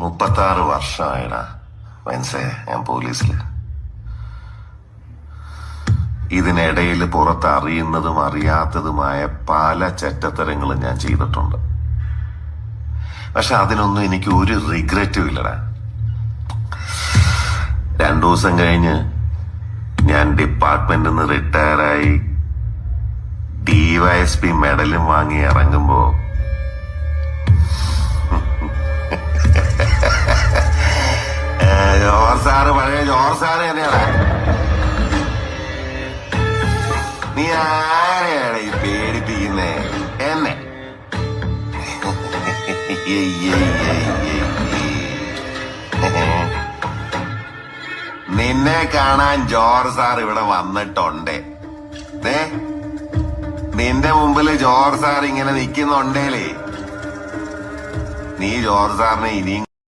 36 വർഷമായിടാ മനസ്സേ ഞാൻ പോലീസില്. ഇതിനിടയിൽ പുറത്ത് അറിയുന്നതും അറിയാത്തതുമായ പല ചെറ്റത്തരങ്ങളും ഞാൻ ചെയ്തിട്ടുണ്ട്. പക്ഷെ അതിനൊന്നും എനിക്ക് ഒരു റിഗ്രറ്റും ഇല്ലടാ. 2 ദിവസം കഴിഞ്ഞ് ഞാൻ ഡിപ്പാർട്ട്മെന്റിൽ നിന്ന് റിട്ടയറായി DYSP മെഡലും വാങ്ങി ഇറങ്ങുമ്പോ പഴയ ജോർ സാറ് തന്നെയാണ്. നീ ആരെയാണ് ഈ പേടിപ്പിക്കുന്നേ? എന്നെ നിന്നെ കാണാൻ ജോർജ് സാർ ഇവിടെ വന്നിട്ടുണ്ട്. നിന്റെ മുമ്പില് ജോർജ് സാർ ഇങ്ങനെ നിൽക്കുന്നുണ്ടേലേ, നീ ജോർജ് സാറിനെ ഇനിയും